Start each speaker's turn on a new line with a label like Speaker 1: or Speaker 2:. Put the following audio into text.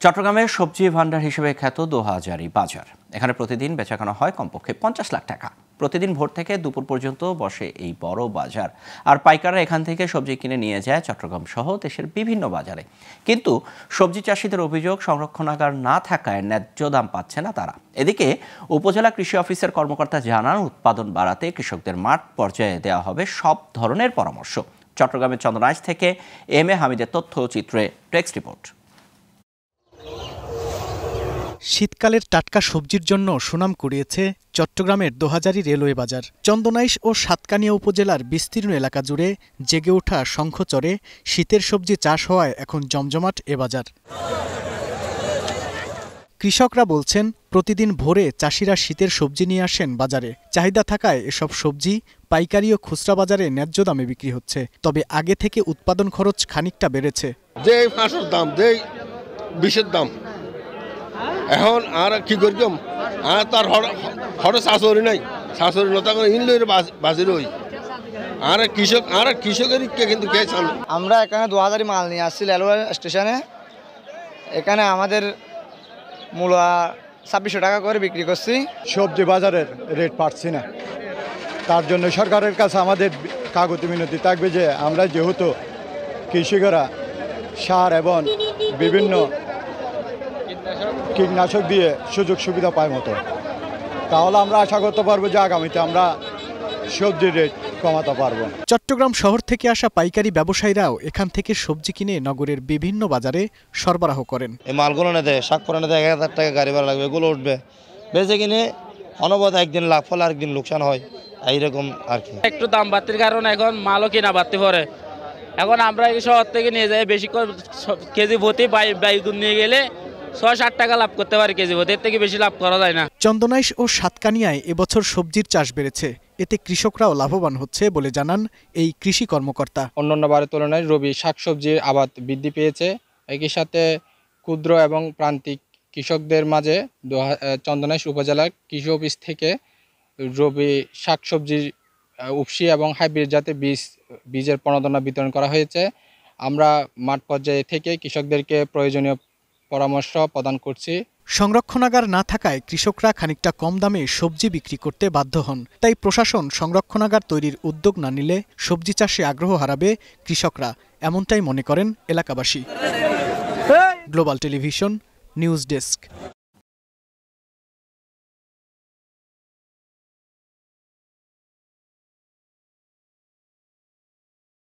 Speaker 1: চট্টগ্রামের সবজি ভান্ডার হিসেবে খ্যাত দোহাজারী বাজার। এখানে প্রতিদিন বেচাকেনা হয় কমপক্ষে ৫০ লাখ টাকা। প্রতিদিন ভোর থেকে দুপুর পর্যন্ত বসে এই বড় বাজার। আর পাইকাররা এখান থেকে সবজি কিনে নিয়ে যায় চট্টগ্রাম সহ দেশের বিভিন্ন বাজারে। কিন্তু সবজি চাষিদের অভিযোগ, সংরক্ষণাগার না থাকায় ন্যায্য দাম পাচ্ছে না তারা। এদিকে উপজেলা কৃষি অফিসের কর্মকর্তা জানান, উৎপাদন বাড়াতে কৃষকদের মাঠ পর্যায়ে দেওয়া হবে সব ধরনের পরামর্শ। চট্টগ্রামের চন্দনাইশ থেকে এম এ হামিদের তথ্যচিত্রে টেক্সট রিপোর্ট।
Speaker 2: শীতকালের টাটকা সবজির জন্য সুনাম কুড়িয়েছে চট্টগ্রামের দোহাজারী রেলওয়ে বাজার। চন্দনাইশ ও সাতকানিয়া উপজেলার বিস্তীর্ণ এলাকা জুড়ে জেগে ওঠা শঙ্খচরে শীতের সবজি চাষ হওয়ায় এখন জমজমাট এ বাজার। কৃষকরা বলছেন, প্রতিদিন ভোরে চাষিরা শীতের সবজি নিয়ে আসেন বাজারে। চাহিদা থাকায় এসব সবজি পাইকারি ও খুচরা বাজারে ন্যায্য দামে বিক্রি হচ্ছে। তবে আগে থেকে উৎপাদন খরচ খানিকটা বেড়েছে।
Speaker 3: যে মাছের দাম, যে বিষের দাম, এখন আর কি করতাম, আর তার হঠাৎ শাশুড়ি নাই, শাশুড়ি নতা করে ইনলের বাজির ওই আর কৃষকের কিন্তু কে চান।
Speaker 4: আমরা এখানে 2000 মাল নিয়ে আসছি রেলওয়ে স্টেশনে। এখানে আমাদের মূলা 2600 টাকা করে বিক্রি করছি।
Speaker 5: সবজি বাজারের রেট পাচ্ছি না, তার জন্য সরকারের কাছে আমাদের কাগতি মিনতি থাকবে যে আমরা যেহেতু কৃষকেরা সার এবং বিভিন্ন কীটনাশক দিয়ে সুযোগ সুবিধা পায় মতো, তাহলে আমরা আশা করতে পারবো যে আগামীতে আমরা সবজির রেট কমাতে পারবো।
Speaker 2: চট্টগ্রাম শহর থেকে আসা পাইকারি ব্যবসায়ীরাও এখান থেকে সবজি কিনে নগরের বিভিন্ন বাজারে সরবরাহ করেন।
Speaker 6: এই মালগুলো নেতে শাক পরে নেতে 1000 টাকা গাড়ি ভাড়া লাগবে, এগুলো উঠবে, বেঁচে কিনে অনবরত একদিন লাভ ফলে আরেকদিন লোকসান হয়, এইরকম আর কি।
Speaker 7: একটু দাম বাড়তির কারণে এখন মালও কিনা বাড়তে পারে। এখন আমরা এই শহর থেকে নিয়ে যাই, বেশি কেজি ভর্তি বাইগুন নিয়ে গেলে 6-8 টাকা লাভ করতে পারে কেজি ভর্তি, এর থেকে বেশি লাভ করা যায় না।
Speaker 2: চন্দনাইশ ও সাতকানিয়ায় এবছর সবজির চাষ বেড়েছে, এতে কৃষকরাও লাভবান হচ্ছে বলে জানান এই কৃষি কর্মকর্তা।
Speaker 8: অন্যান্য বারের তুলনায় রবি শাকসবজির আবাদ বৃদ্ধি পেয়েছে। একই সাথে ক্ষুদ্র এবং প্রান্তিক কৃষকদের মাঝে চন্দনাইশ উপজেলার কৃষি অফিস থেকে রবি শাকসবজির উপসি এবং হাইব্রিড জাতের বীজের প্রণোদনা বিতরণ করা হয়েছে। আমরা মাঠ পর্যায়ে থেকে কৃষকদেরকে প্রয়োজনীয় পরামর্শ প্রদান করছি।
Speaker 2: সংরক্ষণাগার না থাকায় কৃষকরা খানিকটা কম দামে সবজি বিক্রি করতে বাধ্য হন। তাই প্রশাসন সংরক্ষণাগার তৈরির উদ্যোগ না নিলে সবজি চাষে আগ্রহ হারাবে কৃষকরা, এমনটাই মনে করেন এলাকাবাসী। Global television news desk.